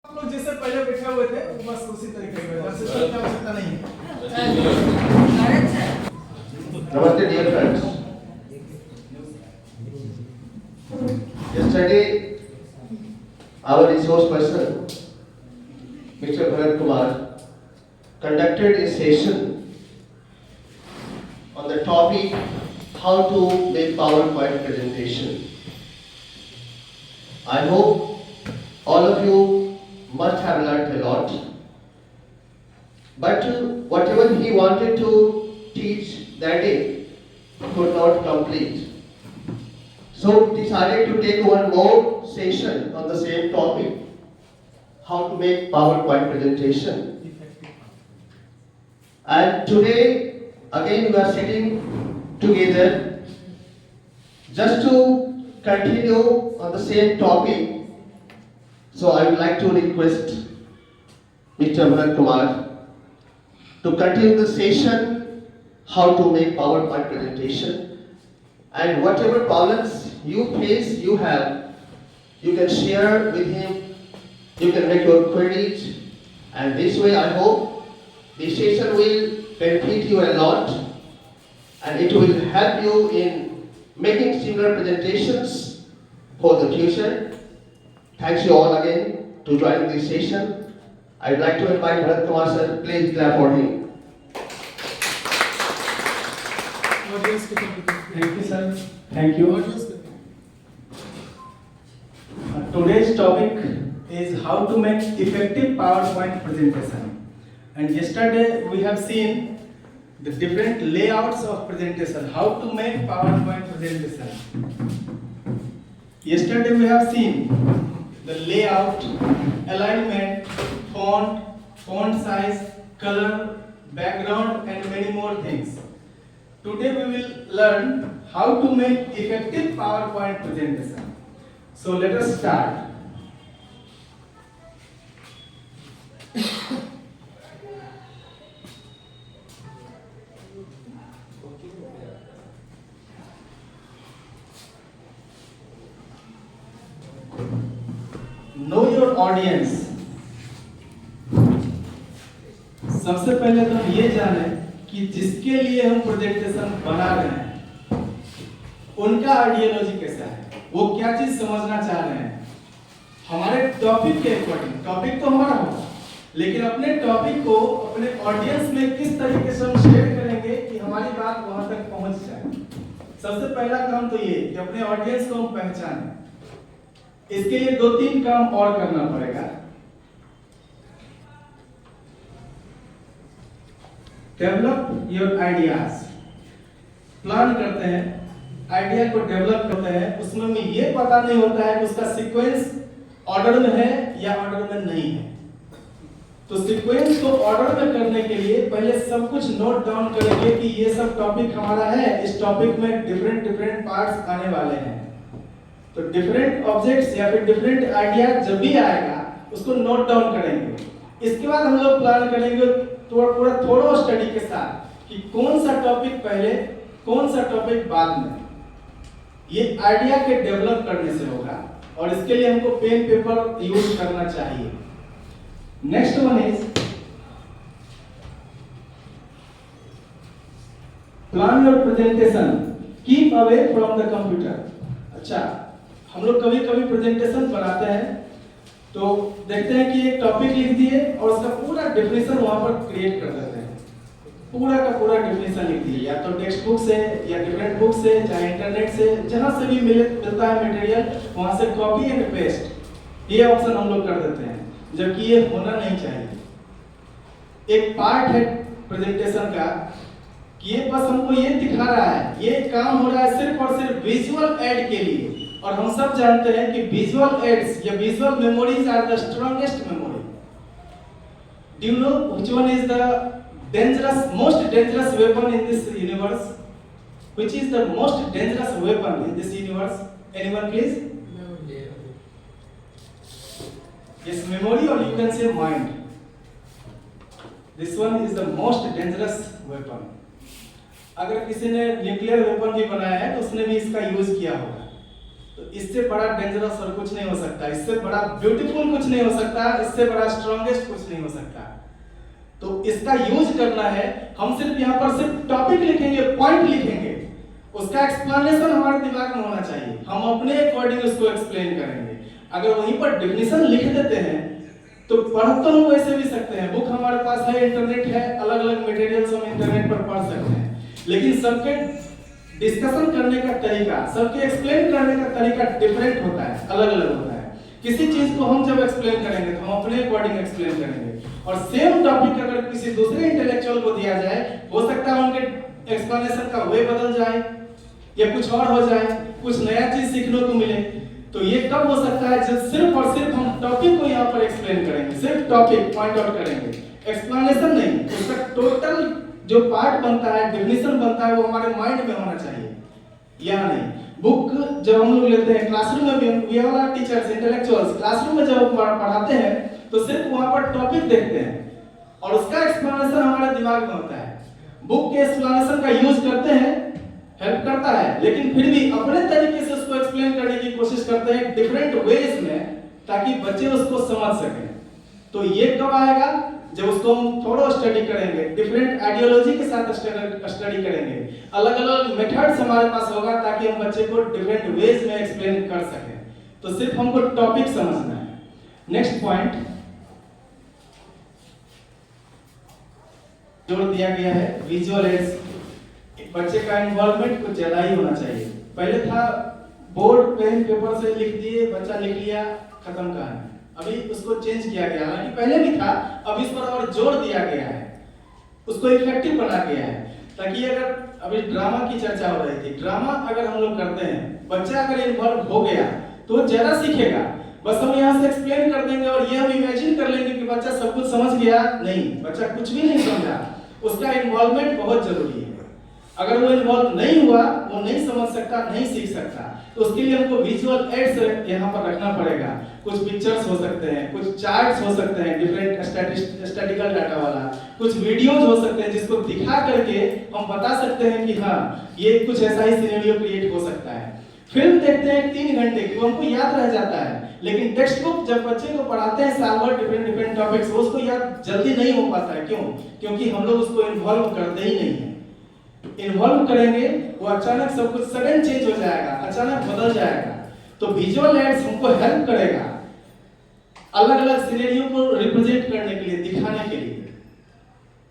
आप लोग जैसे पहले बैठे हुए थे बस उसी तरीके से सिस्टम की आवश्यकता नहीं है। Namaste dear friends. Yesterday our resource person Mr. Bharat Kumar conducted a session on the topic how to make PowerPoint presentation. I hope all of you must have learned a lot. But whatever he wanted to teach that day could not complete. So decided to take one more session on the same topic, how to make PowerPoint presentation. And today again we are sitting together just to continue on the same topic. So I would like to request Mr. Bharat Kumar to continue the session how to make PowerPoint presentation, and whatever problems you face, you can share with him, you can make your queries, and this way I hope this session will benefit you a lot and it will help you in making similar presentations for the future. Thanks you all again to join this session. I'd like to invite Bharat Kumar sir, please clap for him. Audience को Thank you, sir. Thank you. Audience को Today's topic is how to make effective PowerPoint presentation. And yesterday we have seen the different layouts of presentation, how to make PowerPoint presentation. Yesterday we have seen the layout, alignment, font size, color, background, and many more things. Today we will learn how to make effective PowerPoint presentation. So let us start. Know your audience. सबसे पहले तो हम ये जाने कि जिसके लिए हम प्रेजेंटेशन बना रहे हैं उनका आइडियोलॉजी कैसा है, वो क्या चीज समझना चाह रहे हैं। हमारे टॉपिक के अकॉर्डिंग, टॉपिक तो हमारा होगा, लेकिन अपने टॉपिक को अपने ऑडियंस में किस तरीके से हम शेयर करेंगे कि हमारी बात वहां तक पहुंच जाए। सबसे पहला काम तो ये कि अपने ऑडियंस को हम पहचानें। इसके लिए 2-3 काम और करना पड़ेगा। Develop your ideas. प्लान करते हैं, आइडिया को डेवलप करते हैं, उसमें हमें ये पता नहीं होता है कि उसका सीक्वेंस ऑर्डर में है या ऑर्डर में नहीं है। तो सीक्वेंस को ऑर्डर में करने के लिए पहले सब कुछ नोट डाउन करेंगे कि ये सब टॉपिक हमारा है, इस टॉपिक में डिफरेंट पार्ट्स आने वाले हैं। तो डिफरेंट ऑब्जेक्ट्स या फिर डिफरेंट आइडिया जब भी आएगा उसको नोट डाउन करेंगे। इसके बाद हम लोग प्लान करेंगे पूरा थोड़ा स्टडी के साथ कि कौन सा टॉपिक पहले, कौन सा टॉपिक बाद में। ये आइडिया के डेवलप करने से होगा और इसके लिए हमको पेन पेपर यूज करना चाहिए। Next one is plan your presentation, keep away from the computer. अच्छा, हम लोग कभी कभी प्रेजेंटेशन बनाते हैं तो देखते हैं कि एक टॉपिक लिख दिए और उसका पूरा डेफिनेशन वहां पर क्रिएट कर देते हैं, पूरा का पूरा डेफिनेशन लिख दिए, या तो टेक्स्ट बुक से या डिफरेंट बुक से, चाहे इंटरनेट से, जहां से भी मिलता है मटेरियल वहां से कॉपी एंड पेस्ट, ये ऑप्शन हम लोग कर देते हैं, जबकि ये होना नहीं चाहिए। एक पार्ट है प्रेजेंटेशन का कि ये बस हमको ये दिखा रहा है, ये काम हो रहा है सिर्फ और सिर्फ विजुअल एड के लिए, और हम सब जानते हैं कि विजुअल एड्स या visual memories are the strongest memory. Do you know which one is the most dangerous weapon in this universe? Which is the most dangerous weapon in this universe? Anyone please? Yes, memory, or you can say mind. This one is the most dangerous weapon. अगर किसी ने nuclear weapon भी बनाया है तो उसने भी इसका यूज किया होगा। तो इससे बड़ा डेंजरस और कुछ नहीं हो सकता, इससे बड़ा ब्यूटीफुल कुछ नहीं हो सकता, इससे बड़ा स्ट्रॉन्गेस्ट कुछ नहीं हो सकता। तो इसका यूज करना है, हम सिर्फ यहाँ पर सिर्फ टॉपिक लिखेंगे, पॉइंट लिखेंगे, उसका एक्सप्लेनेशन हमारे दिमाग में होना चाहिए, हम अपने अकॉर्डिंग उसको एक्सप्लेन करेंगे। अगर वहीं पर डेफिनेशन लिख देते हैं तो पढ़ तो हम वैसे भी सकते हैं, बुक हमारे पास है, इंटरनेट है, अलग अलग मटेरियल्स हम इंटरनेट पर पढ़ सकते हैं, लेकिन सबके डिस्कशन करने का तरीका, सबके एक्सप्लेन करने का तरीका डिफरेंट होता है, अलग अलग होता है। किसी चीज को हम जब एक्सप्लेन करेंगे तो हम अपने अकॉर्डिंग एक्सप्लेन करेंगे, और सेम टॉपिक अगर किसी दूसरे इंटेलेक्चुअल को दिया जाए, हो सकता है उनके एक्सप्लेनेशन का वे बदल जाए या कुछ और हो जाए, कुछ नया चीज सीखने को मिले। तो ये कब हो सकता है, जब सिर्फ और सिर्फ हम टॉपिक को यहाँ पर एक्सप्लेन करेंगे, सिर्फ टॉपिक पॉइंट आउट करेंगे, एक्सप्लेनेशन नहीं, उसका टोटल जो पार्ट बनता है, डेफिनेशन बनता है, वो हमारे माइंड में होना चाहिए, या नहीं। बुक जब हम लोग लेते हैं क्लासरूम में भी, we all are teachers, intellectuals, classroom में जब पढ़ाते हैं तो सिर्फ वहां पर टॉपिक देखते हैं और उसका एक्सप्लेनेशन हमारे दिमाग में होता है। बुक के एक्सप्लेनेशन का यूज करते हैं, हेल्प करता है, लेकिन फिर भी अपने तरीके से उसको एक्सप्लेन करने की कोशिश करते हैं डिफरेंट वेज में, ताकि बच्चे उसको समझ सकें। तो ये कब आएगा, जब उसको हम थोड़ा स्टडी करेंगे, डिफरेंट आइडियोलॉजी के साथ स्टडी करेंगे, अलग अलग मेथड्स हमारे पास होगा, ताकि हम बच्चे को डिफरेंट वेज में एक्सप्लेन कर सकें। तो सिर्फ हमको टॉपिक समझना है। नेक्स्ट पॉइंट जोड़ दिया गया है, विजुअल एड्स। बच्चे का इन्वॉल्वमेंट कुछ ज्यादा ही होना चाहिए। पहले था बोर्ड पेन पेपर से लिख दिए, बच्चा लिख लिया, खत्म कहानी। अभी उसको चेंज किया गया, हालांकि पहले भी था, अब इस पर और जोर दिया गया है, उसको इफेक्टिव बना गया है, ताकि अगर अभी ड्रामा की चर्चा हो रही थी, ड्रामा अगर हम लोग करते हैं, बच्चा अगर इन्वॉल्व हो गया तो वो ज्यादा सीखेगा। बस हम यहाँ से एक्सप्लेन कर देंगे और ये हम इमेजिन कर लेंगे कि बच्चा सब कुछ समझ गया, नहीं, बच्चा कुछ भी नहीं समझा। उसका इन्वॉल्वमेंट बहुत जरूरी है। अगर वो इन्वॉल्व नहीं हुआ, वो नहीं समझ सकता, नहीं सीख सकता। तो उसके लिए हमको विजुअल एड्स यहाँ पर रखना पड़ेगा। कुछ पिक्चर्स हो सकते हैं, कुछ चार्ट्स हो सकते हैं, डिफरेंट स्टैटिस्टिकल डाटा वाला, कुछ वीडियोज हो सकते हैं, जिसको दिखा करके हम बता सकते हैं कि हाँ, ये कुछ ऐसा ही सिनेरियो क्रिएट हो सकता है। फिल्म देखते हैं 3 घंटे की, वो हमको याद रह जाता है, लेकिन टेक्स्ट बुक जब बच्चे को पढ़ाते हैं साल भर डिफरेंट टॉपिक्स, उसको याद जल्दी नहीं हो पाता है। क्यों? क्योंकि हम लोग उसको इन्वॉल्व करते ही नहीं है। इन्वॉल्व करेंगे, वो अचानक सब कुछ सडन चेंज हो जाएगा, अचानक बदल जाएगा। तो विजुअल एड्स हमको हेल्प करेगा अलग अलग सिनेरियो को रिप्रेजेंट करने के लिए, दिखाने के लिए।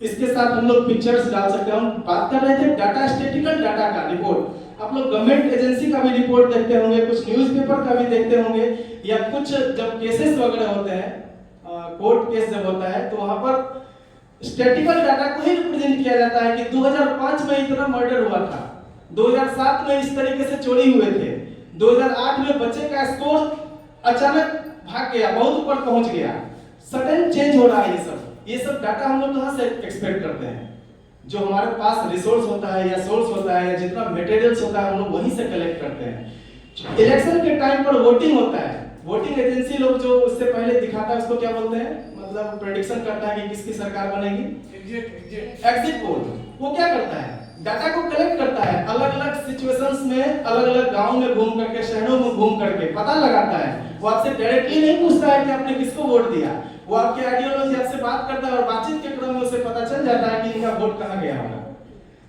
इसके साथ हम लोग पिक्चर्स डाल सकते हैं। हम बात कर रहे थे डाटा, स्टैटिकल डाटा का रिपोर्ट। आप लोग गवर्नमेंट एजेंसी का भी रिपोर्ट देखते होंगे, कुछ न्यूज़पेपर का भी देखते होंगे, या कुछ जब केसेस वगैरह होते हैं, कोर्ट केस जब होता है, तो वहां पर स्टैटिकल डाटा को ही रिप्रेजेंट किया जाता है कि 2005 में इतना मर्डर हुआ था, 2007 में इस तरीके से चोरी हुए थे, 2008 में बच्चे का स्कोर अचानक भाग गया, बहुत ऊपर पहुंच गया, सडन चेंज हो रहा है। ये सब डाटा हम लोग कहां से एक्सपेक्ट करते हैं? जो हमारे पास रिसोर्स होता है या सोर्स होता है या जितना मटेरियल्स होता है, हम लोग वहीं से कलेक्ट करते हैं। इलेक्शन के टाइम पर वोटिंग होता है, वोटिंग एजेंसी लोग जो उससे पहले दिखाता है उसको क्या बोलते हैं, मतलब प्रेडिक्शन करता है कि किसकी सरकार बनेगी, एग्जिट पोल। वो क्या करता है, डाटा को कलेक्ट करता है, अलग अलग सिचुएशंस में, अलग अलग गांव में घूम करके, शहरों में घूम करके पता लगाता है। वो आपसे डायरेक्टली नहीं पूछता है कि आपने किसको वोट दिया, वो आपके आइडियोलॉजी आपसे बात करता है और बातचीत के क्रम में उसे पता चल जाता है कि इनका वोट कहां गया होगा।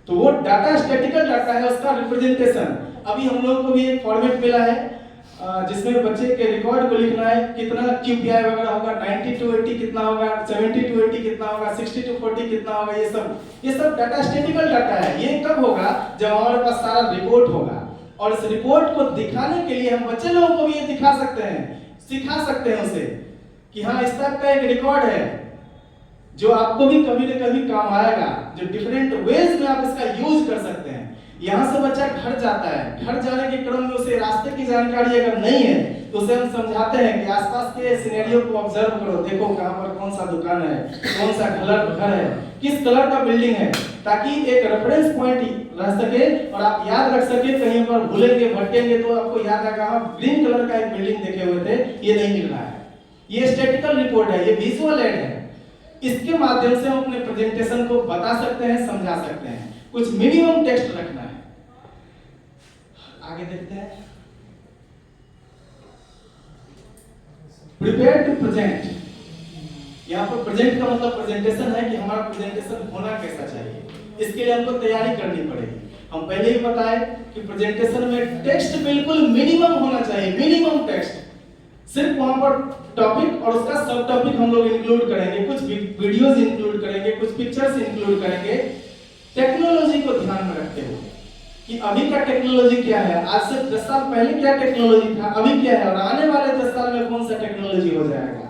तो वो डाटा स्टैटिकल डाटा है, उसका रिप्रेजेंटेशन। अभी हम लोग को भी एक फॉर्मेट मिला है जिसमें बच्चे के रिकॉर्ड को लिखना है, कितना QPI वगैरह होगा, 90 to 80 कितना होगा, 70 to 80 कितना होगा, 60 to 40 कितना होगा। ये सब डाटा स्टैटिकल डाटा है। ये कब होगा? जब हमारे पास सारा रिपोर्ट होगा, और इस रिपोर्ट को दिखाने के लिए हम बच्चे लोगों को भी ये दिखा सकते हैं, सिखा सकते हैं उसे कि हाँ, इस टाइप का एक रिकॉर्ड है जो आपको भी कभी न कभी काम आएगा, जो डिफरेंट वेज में आप इसका यूज कर सकते हैं। यहाँ से बच्चा घर जाता है, घर जाने के क्रम में उसे रास्ते की जानकारी अगर नहीं है तो उसे हम समझाते हैं कि आसपास के सिनेरियो को ऑब्जर्व करो, देखो कहाँ पर कौन सा दुकान है, कौन सा घर है, किस कलर का बिल्डिंग है, ताकि एक रेफरेंस पॉइंट रह सके और आप याद रख सके। कहीं पर भूलेंगे भटकेंगे तो आपको याद आएगा, हाँ, ग्रीन कलर का एक बिल्डिंग देखे हुए थे, ये नहीं मिल रहा है। ये स्टैटिकल रिपोर्ट है, ये विजुअल एड है। इसके माध्यम से हम अपने प्रेजेंटेशन को बता सकते हैं, समझा सकते हैं। कुछ मिनिमम टेक्स्ट रखना है। आगे देखते हैं। Prepare to present. यहाँ पर प्रेजेंट का मतलब प्रेजेंटेशन है कि हमारा प्रेजेंटेशन होना कैसा चाहिए, इसके लिए हमको तैयारी करनी पड़ेगी। हम पहले ही बताए कि प्रेजेंटेशन में टेक्स्ट बिल्कुल मिनिमम होना चाहिए, मिनिमम टेक्स्ट। सिर्फ वहां पर टॉपिक और उसका सब टॉपिक हम लोग इंक्लूड करेंगे, कुछ वीडियोस इंक्लूड करेंगे, कुछ पिक्चर्स इंक्लूड करेंगे, टेक्नोलॉजी को ध्यान में रखते हुए कि अभी का टेक्नोलॉजी क्या है, आज से 10 साल पहले क्या टेक्नोलॉजी था, अभी क्या है और आने वाले 10 साल में कौन सा टेक्नोलॉजी हो जाएगा।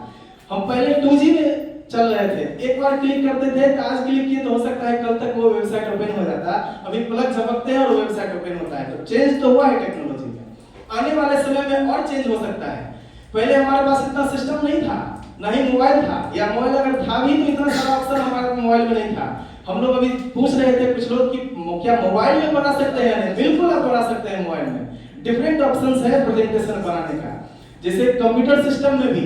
हम पहले 2G में चल रहे थे, एक बार क्लिक करते थे तो आज क्लिक किए तो हो सकता है कल तक वो वेबसाइट ओपन हो जाता, अभी प्लग झपकते हैं और वेबसाइट ओपन होता है। तो चेंज तो हुआ है टेक्नोलॉजी में, आने वाले समय में और चेंज हो सकता है। पहले हमारे पास इतना सिस्टम नहीं था, ना ही मोबाइल था, या मोबाइल अगर था भी तो इतना सारा ऑप्शन हमारे मोबाइल में नहीं था। हम लोग अभी पूछ रहे थे कुछ लोग कि क्या मोबाइल में बना सकते हैं? नहीं, बिल्कुल आप बना सकते हैं मोबाइल में। डिफरेंट ऑप्शंस है प्रेजेंटेशन बनाने का। जैसे कंप्यूटर सिस्टम में भी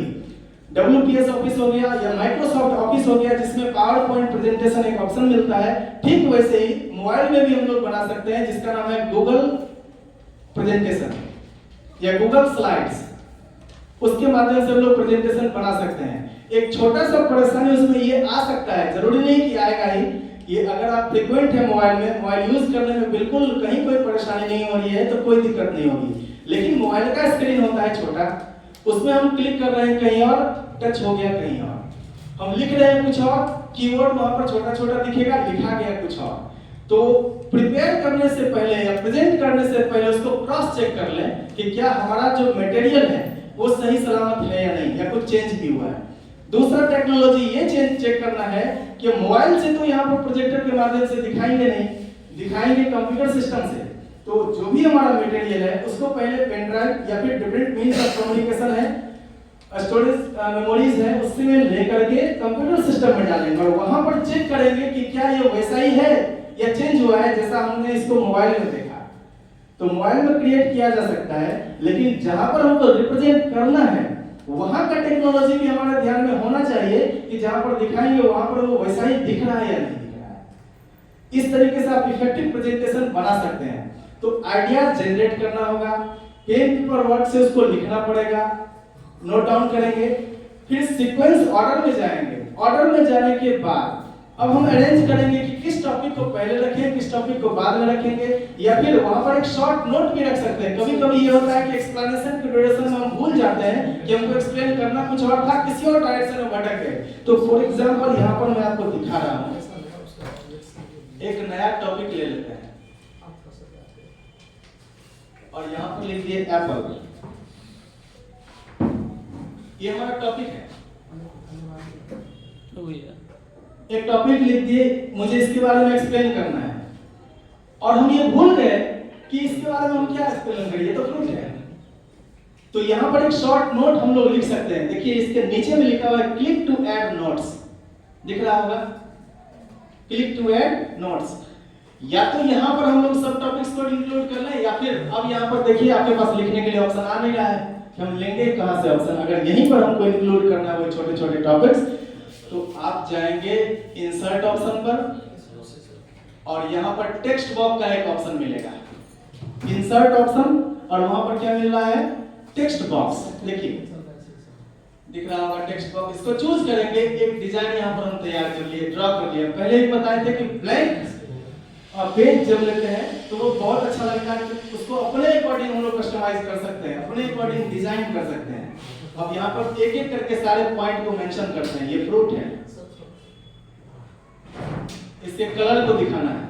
WPS ऑफिस हो गया या माइक्रोसॉफ्ट ऑफिस हो गया जिसमें पावर पॉइंट प्रेजेंटेशन एक ऑप्शन मिलता है, ठीक वैसे ही मोबाइल में भी हम लोग बना सकते हैं जिसका नाम है गूगल प्रेजेंटेशन या गूगल स्लाइड्स। उसके माध्यम से हम लोग प्रेजेंटेशन बना सकते हैं। एक छोटा सा परेशानी उसमें ये आ सकता है, जरूरी नहीं कि आएगा ही, ये अगर आप फ्रीक्वेंट है मोबाइल में, मोबाइल यूज करने में बिल्कुल कहीं कोई परेशानी नहीं हो रही है तो कोई दिक्कत नहीं होगी। लेकिन मोबाइल का स्क्रीन होता है छोटा, उसमें हम क्लिक कर रहे हैं कहीं और, टच हो गया कहीं और, हम लिख रहे हैं कुछ और, कीबोर्ड वहां पर छोटा छोटा दिखेगा, लिखा गया कुछ और। तो प्रिपेयर करने से पहले या प्रेजेंट करने से पहले उसको क्रॉस चेक कर लें कि क्या हमारा जो मटेरियल है वो सही सलामत है या नहीं, या कुछ चेंज भी हुआ है। दूसरा टेक्नोलॉजी ये चेक करना है कि मोबाइल से तो यहाँ पर प्रोजेक्टर के माध्यम से दिखाएंगे नहीं, दिखाएंगे कंप्यूटर सिस्टम से। तो जो भी हमारा मटेरियल है उसको पहले पेन ड्राइव या फिर डिफरेंट मीन्स ऑफ कम्युनिकेशन है, स्टोरेज मेमोरीज है, उससे में लेकर के कंप्यूटर सिस्टम में डालेंगे और वहां पर चेक करेंगे कि क्या ये वैसा ही है या चेंज हुआ है जैसा हमने इसको मोबाइल में देखा। तो मोबाइल में क्रिएट किया जा सकता है, लेकिन जहां पर हमको रिप्रेजेंट करना है वहां का टेक्नोलॉजी भी हमारे ध्यान में होना चाहिए कि जहां पर दिखाएंगे वहां पर वो वैसा ही दिख रहा है या नहीं दिख रहा है। इस तरीके से आप इफेक्टिव प्रेजेंटेशन बना सकते हैं। तो आइडियाज जनरेट करना होगा, पेन पेपर वर्ड से उसको लिखना पड़ेगा, नोट डाउन करेंगे, फिर सीक्वेंस ऑर्डर में जाएंगे। ऑर्डर में जाने के बाद अब हम अरेंज करेंगे कि किस टॉपिक को पहले रखें, किस टॉपिक को बाद में रखेंगे, या फिर वहां पर एक शॉर्ट नोट भी रख सकते हैं। कभी-कभी ये होता है कि एक्सप्लेनेशन के ड्यूरेशन में हम भूल जाते हैं कि हमको एक्सप्लेन करना कुछ और था, किसी और डायरेक्शन में भटक गए। तो फॉर एग्जांपल यहां पर मैं आपको दिखा रहा हूं, एक नया टॉपिक ले लेते हैं और यहां पर लिख दिए एप्पल। ये हमारा टॉपिक है, एक टॉपिक लिख दिए, मुझे इसके बारे में एक्सप्लेन करना है और हम ये भूल गए कि इसके बारे में हम क्या एक्सप्लेन करें, ये तो फ्रूट है। तो यहां पर एक शॉर्ट नोट हम लोग लिख सकते हैं। देखिए इसके नीचे में लिखा हुआ है क्लिक टू ऐड नोट्स, दिख रहा होगा, क्लिक टू ऐड नोट्स। या तो यहां पर हम लोग सब टॉपिक्स को इंक्लूड कर लें, या फिर अब यहां पर देखिए आपके पास लिखने के लिए ऑप्शन आ नहीं रहा है, हम लेंगे कहां से ऑप्शन। अगर यहीं पर हमको इंक्लूड करना है वो छोटे छोटे टॉपिक्स, तो आप जाएंगे इंसर्ट ऑप्शन पर और यहां पर टेक्स्ट बॉक्स का एक ऑप्शन मिलेगा, इंसर्ट ऑप्शन, और वहां पर क्या मिल रहा है, टेक्स्ट बॉक्स। देखिए दिख रहा होगा टेक्स्ट बॉक्स, इसको चूज करेंगे। एक डिजाइन यहां पर हम तैयार कर लिए, ड्रॉ कर लिए। पहले ही बताए थे कि ब्लैंक पेज जब लेते हैं तो वो बहुत अच्छा लगता है, उसको अपने अकॉर्डिंग हम लोग कस्टमाइज कर सकते हैं, अपने अकॉर्डिंग डिजाइन कर सकते हैं। अब यहाँ पर एक एक करके सारे पॉइंट को मेंशन करते हैं। ये फ्रूट है, इसके कलर को दिखाना है,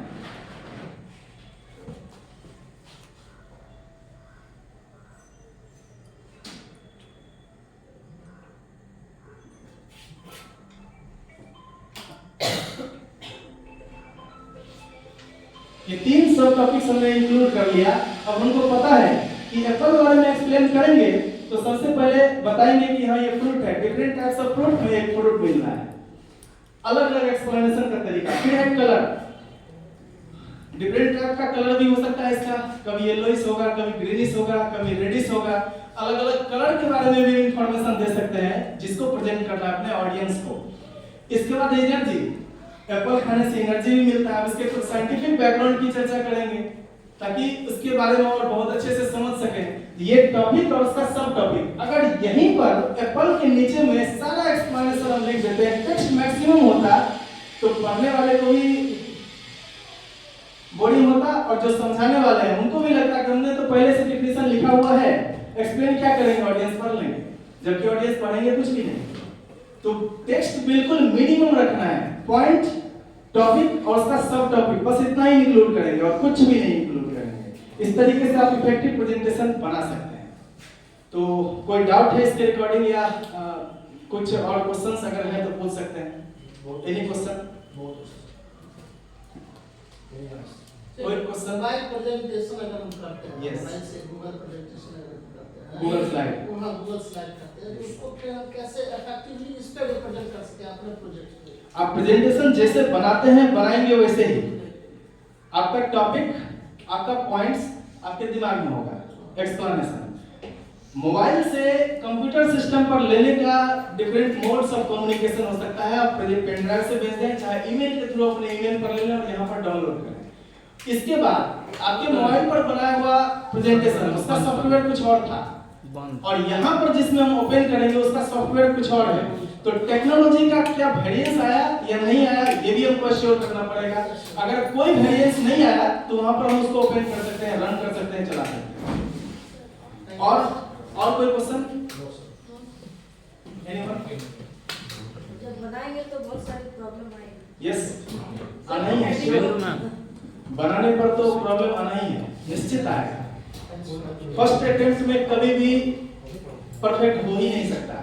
ये 3 सब टॉपिक्स हमने इंक्लूड कर लिया। अब हमको पता है कि एप्पल के बारे में एक्सप्लेन करेंगे तो सबसे पहले बताएंगे कि हाँ ये फ्रूट है, डिफरेंट टाइप्स ऑफ फ्रूट में एक फ्रूट मिल रहा है, अलग अलग एक्सप्लेनेशन का तरीका। फिर है कलर, डिफरेंट टाइप का कलर भी हो सकता है इसका, कभी येलोइश होगा, कभी ग्रीनिश होगा, कभी रेडिश होगा। अलग अलग कलर के बारे में भी इंफॉर्मेशन दे सकते हैं जिसको प्रेजेंट करना है अपने ऑडियंस को। इसके बाद एनर्जी, एप्पल खाने से एनर्जी भी मिलता है। इसके कुछ साइंटिफिक बैकग्राउंड की चर्चा करेंगे ताकि उसके बारे में और बहुत अच्छे से समझ सकें। ये टॉपिक और उसका सब टॉपिक, अगर यहीं पर एप्पल के नीचे में सारा एक्सप्लेनेशन हम लिख देते हैं, टेक्स्ट मैक्सिमम होता, तो पढ़ने वाले को भी बोरिंग होता और जो समझाने वाले हैं उनको भी लगता कि हमने तो पहले से डिफिनेशन लिखा हुआ है, एक्सप्लेन क्या करेंगे, ऑडियंस पढ़ लेंगे, जबकि ऑडियंस पढ़ेंगे कुछ भी नहीं। तो टेक्स्ट बिल्कुल मिनिमम रखना है, पॉइंट, टॉपिक और उसका सब टॉपिक, बस इतना ही इंक्लूड करेंगे और कुछ भी नहीं इंक्लूड करेंगे। इस तरीके से आप इफेक्टिव प्रेजेंटेशन बना सकते हैं। तो कोई डाउट है इसके रिकॉर्डिंग या कुछ और क्वेश्चंस अगर है तो पूछ सकते हैं। Any question? कोई क्वेश्चन? मोबाइल प्रेजेंटेशन अगर हम करते हैं, Yes. मोबाइल से गूगल प्रेजेंटेशन अगर हम करते हैं, Google Slide. हाँ, गूगल स्लाइड करते हैं, तो उसको फिर हम कैसे इफेक्टिवली इस पे रिप्रेजेंट कर सकते हैं अपने प्रोजेक्ट पे? आप प्रेजेंटेशन जैसे बनाते हैं बनाएंगे वैसे ही, आपका टॉपिक, आपका पॉइंट्स आपके दिमाग में होगा, एक्सप्लेनेशन। मोबाइल से कंप्यूटर सिस्टम पर लेने का डिफरेंट मोड्स ऑफ कम्युनिकेशन हो सकता है। आप पेन ड्राइव से भेज दें, चाहे ईमेल के थ्रू अपने ईमेल पर ले लें और यहाँ पर डाउनलोड करें। इसके बाद आपके मोबाइल पर बनाया हुआ प्रेजेंटेशन, उसका सॉफ्टवेयर कुछ और था, और यहाँ पर जिसमें हम ओपन करेंगे उसका सॉफ्टवेयर कुछ और है। तो टेक्नोलॉजी का क्या वेरिएंस आया या नहीं आया, ये भी हमको एश्योर करना पड़ेगा। अगर कोई वेरिएंस नहीं आया तो वहाँ पर हम उसको ओपन कर सकते हैं, रन कर सकते हैं, चला सकते हैं। और कोई क्वेश्चन? जब बनाएंगे तो बहुत सारी प्रॉब्लम आएगी। यस, आना ही है, sure। बनाने पर तो प्रॉब्लम आना ही है, निश्चित आएगा। फर्स्ट अटेम्प्ट में कभी भी परफेक्ट हो ही नहीं सकता।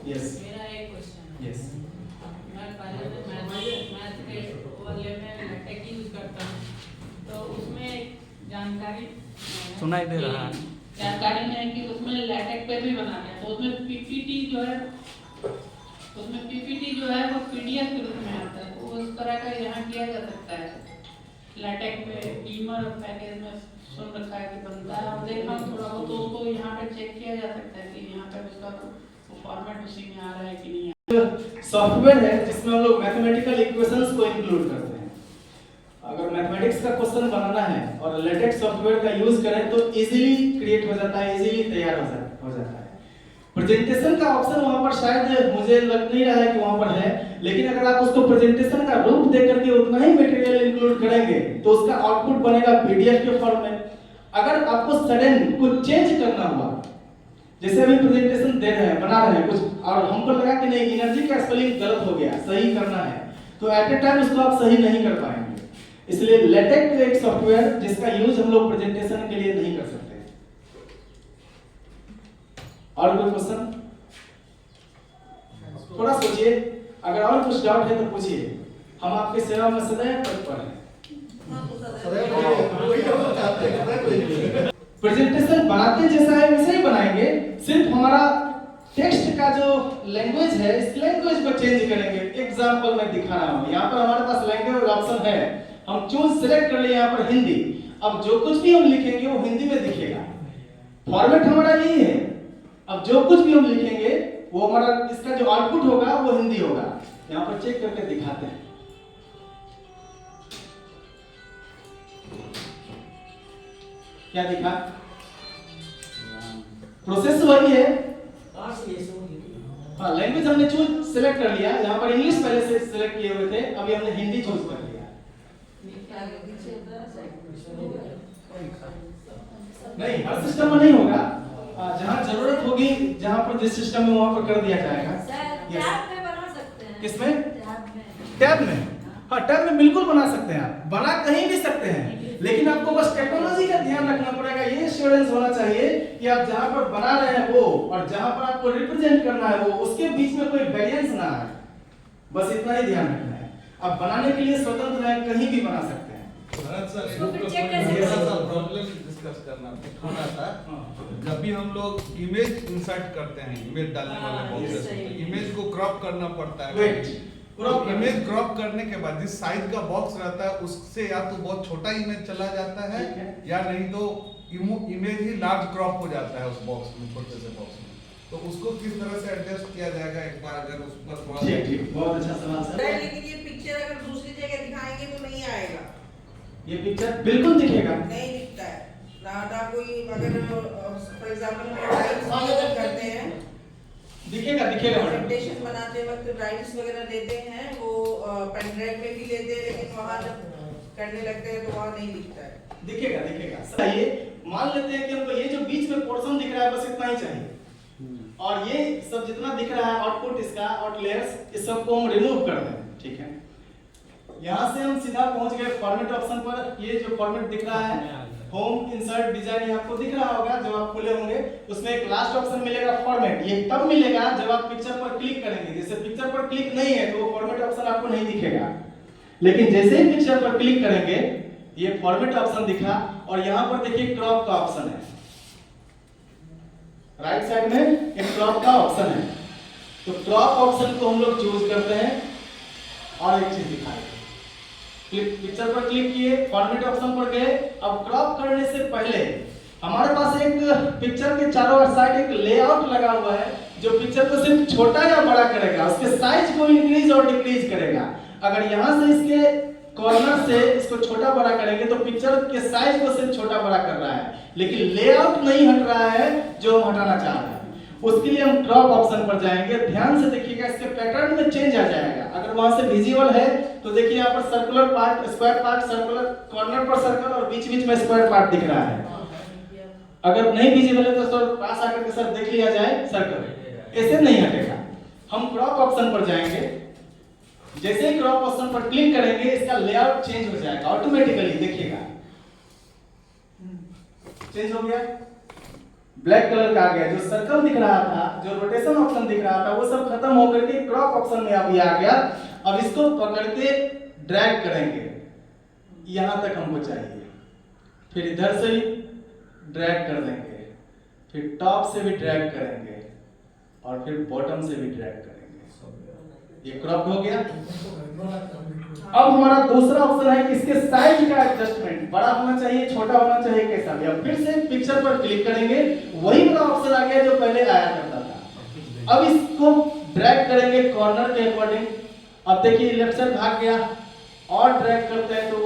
यस, मेरा एक क्वेश्चन है। यस, मैं पहले मैथ के वाले में लैटेक्स यूज करता हूँ, तो उसमें जानकारी सुनाई दे रहा है। जानकारी में है कि उसमें लैटेक्स पे भी बनाते हैं, तो उसमें पीपीटी जो है वो पीडीएफ के रूप में आता है, तो उस तरह का यहाँ किया जा सकता है। लैटेक्स पे बीमर पैकेज में सुन रखा है कि बनता है, और देखा थोड़ा बहुत, तो उसको यहाँ पे चेक किया जा सकता है कि यहाँ पे उसका फॉर्मेट उसी में आ रहा है कि नहीं आ रहा है। सॉफ्टवेयर है जिसमें हम लोग मैथमेटिकल इक्वेशंस को इंक्लूड करते हैं। अगर मैथमेटिक्स का क्वेश्चन बनाना है और लेटेक्स सॉफ्टवेयर का यूज करें तो इजीली क्रिएट हो जाता है, इजीली तैयार हो जाता है। प्रेजेंटेशन का ऑप्शन वहां पर शायद मुझे लग नहीं रहा है कि वहां पर है, लेकिन अगर आप उसको प्रेजेंटेशन का रूप दे करके उतना ही मटेरियल इंक्लूड करेंगे तो उसका आउटपुट बनेगा पीडीएफ के फॉर्म में। अगर आपको सडन कुछ चेंज करना हुआ, जैसे अभी प्रेजेंटेशन दे रहे हैं, बना रहे हैं कुछ, और हमको लगा कि नहीं एनर्जी का स्पेलिंग गलत हो गया, सही करना है, तो एट ए टाइम उसको आप सही नहीं कर पाएंगे। इसलिए लेटेक्स एक सॉफ्टवेयर जिसका यूज हम लोग प्रेजेंटेशन के लिए नहीं कर सकते। और कोई क्वेश्चन? थोड़ा सोचिए, अगर और कुछ डाउट है तो पूछिए, हम आपके सेवा में सदैव तत्पर हैं। प्रेजेंटेशन बनाते जैसा है वैसे ही बनाएंगे, सिर्फ हमारा टेक्स्ट का जो लैंग्वेज है इस लैंग्वेज को चेंज करेंगे। एग्जांपल मैं दिखा रहा हूँ, यहाँ पर हमारे पास लैंग्वेज ऑप्शन है, हम चूज सिलेक्ट कर लिए यहाँ पर हिंदी। अब जो कुछ भी हम लिखेंगे वो हिंदी में दिखेगा, फॉर्मेट हमारा यही है। अब जो कुछ भी हम लिखेंगे वो हमारा इसका जो आउटपुट होगा वो हिंदी होगा। यहाँ पर चेक करके दिखाते हैं। क्या दिखा? प्रोसेस वही है। हाँ, लैंग्वेज हमने चूज सिलेक्ट कर लिया, यहाँ पर इंग्लिश पहले से सिलेक्ट किए हुए थे, अभी हमने हिंदी चूज कर लिया। नहीं, हर सिस्टम में नहीं होगा, जहाँ जरूरत होगी, जहाँ पर जिस सिस्टम में वहाँ पर कर दिया जाएगा। टैब में बना सकते हैं। किसमें? टैब टैब में? हाँ, टैब में बिल्कुल बना सकते हैं, आप बना कहीं भी सकते हैं, लेकिन आपको बस टेक्नोलॉजी का ध्यान रखना पड़ेगा। ये एश्योरेंस होना चाहिए कि आप जहाँ पर बना रहे हैं वो और जहाँ पर आपको रिप्रेजेंट करना है वो, उसके बीच में कोई वेरिएंस ना आए, बस इतना ही ध्यान रखना है। आप बनाने के लिए स्वतंत्र हैं, कहीं भी बना सकते हैं। तो फिर चेक कैसे प्रॉब्लम डिस्कस करना था। जब भी हम लोग इमेज इंसर्ट करते हैं, इमेज डालने वाले बॉक्सेस, तो इमेज को क्रॉप करना पड़ता है। इमेज क्रॉप करने के बाद जिस साइज का बॉक्स रहता है उससे या तो बहुत छोटा इमेज चला जाता है या नहीं तो इमेज ही लार्ज क्रॉप हो जाता है उस बॉक्स में, छोटे से बॉक्स में। तो उसको किस तरह से एडजस्ट किया जाएगा, एक बार अगर उस पर थोड़ा ठीक, बहुत अच्छा सवाल सर। लेकिन ये पिक्चर अगर दूसरी जगह दिखाएंगे तो नहीं आएगा। ये पिक्चर बिल्कुल दिखेगा। नहीं दिखता है, ना कोई अगर फॉर एग्जांपल हम राइट्स करते हैं, दिखेगा मैडम। प्रेजेंटेशन बनाते वक्त राइट्स वगैरह लेते हैं, वो पेन ड्राइव में भी लेते हैं, लेकिन वहाँ जब करने लगते हैं तो वहाँ नहीं दिखता है। दिखेगा सही है। मान लेते हैं कि हमको ये जो बीच में पोर्शन दिख रहा है बस इतना ही चाहिए, और ये सब जितना दिख रहा है आउटपुट इसका और लेयर्स, इस सबको हम रिमूव कर दें। ठीक है, यहाँ से हम सीधा पहुंच गए फॉर्मेट ऑप्शन पर। ये जो फॉर्मेट दिख रहा है होम इंसर्ट डिजाइन, आपको दिख रहा होगा जब आप खोले होंगे, उसमें एक लास्ट ऑप्शन मिलेगा फॉर्मेट। ये तब मिलेगा जब आप पिक्चर पर क्लिक करेंगे। जैसे पिक्चर पर क्लिक नहीं है तो वो फॉर्मेट ऑप्शन आपको नहीं दिखेगा, लेकिन जैसे ही पिक्चर पर क्लिक करेंगे ये फॉर्मेट ऑप्शन दिखा, और यहाँ पर देखिए क्रॉप का ऑप्शन है, राइट साइड में एक क्रॉप का ऑप्शन है। तो क्रॉप ऑप्शन को हम लोग चूज करते हैं और एक चीज दिखाएंगे। पिक्चर पर क्लिक किए, फॉर्मेट ऑप्शन पर गए। अब क्रॉप करने से पहले हमारे पास एक पिक्चर के चारों ओर साइड एक लेआउट लगा हुआ है जो पिक्चर को सिर्फ छोटा या बड़ा करेगा, उसके साइज को इंक्रीज और डिक्रीज करेगा। अगर यहाँ से इसके कॉर्नर से इसको छोटा बड़ा करेंगे तो पिक्चर के साइज को सिर्फ छोटा बड़ा कर रहा है, लेकिन लेआउट नहीं हट रहा है जो हम हटाना चाह रहे हैं। उसके लिए हम क्रॉप ऑप्शन पर जाएंगे। ध्यान से देखिएगा, इसके पैटर्न में चेंज आ जाएगा। अगर वहां से विजिबल है तो देखिए यहाँ पर circular part, square part, circular corner पर सर्कल और बीच बीच में स्क्वायर पार्ट दिख रहा है। अगर नहीं विजिबल है तो सर पास आकर के सर देख लिया जाए सर्कल, ऐसे नहीं हटेगा। हम क्रॉप ऑप्शन पर जाएंगे, जैसे ही क्रॉप ऑप्शन पर क्लिक करेंगे इसका लेआउट चेंज हो जाएगा ऑटोमेटिकली। देखिएगा चेंज हो गया, ब्लैक कलर का आ गया। जो सर्कल दिख रहा था, जो रोटेशन ऑप्शन दिख रहा था, वो सब खत्म होकर के क्रॉप ऑप्शन में अभी आ गया। अब इसको पकड़ के ड्रैग करेंगे, यहां तक हमको चाहिए, फिर इधर से भी ड्रैग कर देंगे, फिर टॉप से भी ड्रैग करेंगे और फिर बॉटम से भी ड्रैग करेंगे। ये क्रॉप हो गया। अब हमारा दूसरा ऑप्शन है कि इसके साइज का एडजस्टमेंट, बड़ा होना चाहिए, छोटा होना चाहिए, कैसा भी। अब फिर से पिक्चर पर क्लिक करेंगे, वही वाला ऑप्शन आ गया जो पहले आया करता था। अब इसको ड्रैग करेंगे कॉर्नर के अकॉर्डिंग। अब देखिए लेफ्ट साइड भाग गया, और ड्रैग करते हैं तो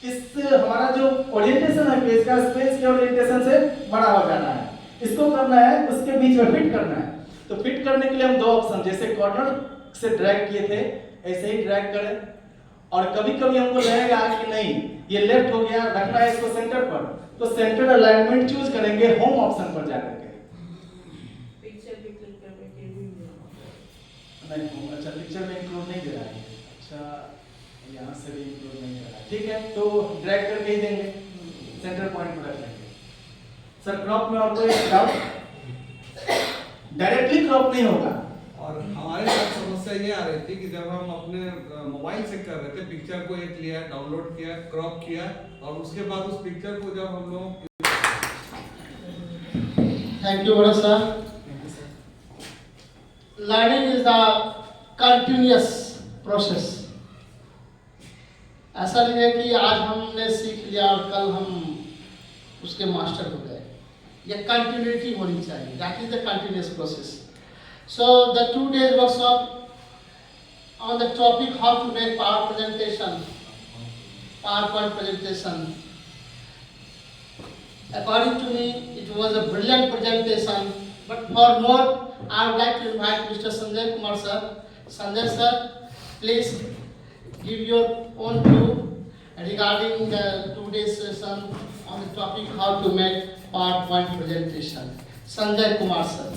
इस हमारा जो ओरिएंटेशन है पेज का, स्पेस के ओरिएंटेशन से बड़ा हो जाना है। इसको करना है, उसके बीच में फिट करना है। तो फिट करने के लिए हम दो ऑप्शन, जैसे कॉर्नर से ड्रैग किए थे ऐसे ही ड्रैग करें, और कभी कभी हमको लगेगा कि नहीं ये लेफ्ट हो गया, रखना है इसको सेंटर पर, तो सेंटर अलाइनमेंट चूज करेंगे होम ऑप्शन पर जाकर के। पिक्चर भी क्लिक करने के भी नहीं, अच्छा पिक्चर में इंक्लूड नहीं दे रहा है, अच्छा यहाँ से भी इंक्लूड नहीं दे रहा है। ठीक है, तो ड्रैग करके ही देंगे, सेंटर पॉइंट पर रख लेंगे। सर क्रॉप में और कोई डाउट? डायरेक्टली क्रॉप नहीं होगा। और हमारे साथ समस्या ये आ रही थी कि जब हम अपने मोबाइल से कर रहे थे, पिक्चर को एक लिया, डाउनलोड किया, क्रॉप किया, और उसके बाद उस पिक्चर को जब हम लोग थैंक यू बड़ा sir. Learning is the continuous process. ऐसा नहीं है कि आज हमने सीख लिया और कल हम उसके मास्टर हो गए। ये कंटिन्यूटी होनी चाहिए, that is the continuous process. So the 2 days workshop on the topic how to make PowerPoint presentation. According to me, it was a brilliant presentation. But for more, I would like to invite Mr. Sanjay Kumar sir. Sanjay sir, please give your own view regarding the 2 days session on the topic how to make PowerPoint presentation. Sanjay Kumar sir.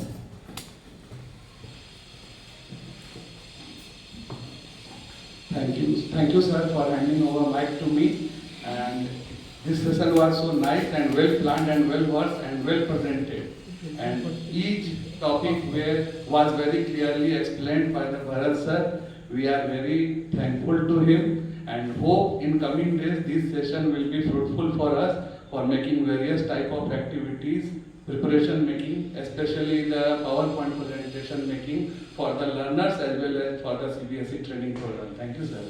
Thank you sir for handing over mic to me, and this session was so nice and well planned and well versed and well presented, and each topic was very clearly explained by the Bharat sir. We are very thankful to him and hope in coming days this session will be fruitful for us for making various type of activities, preparation making, especially the PowerPoint presentation making for the learners as well as for the CBSE training program. Thank you sir.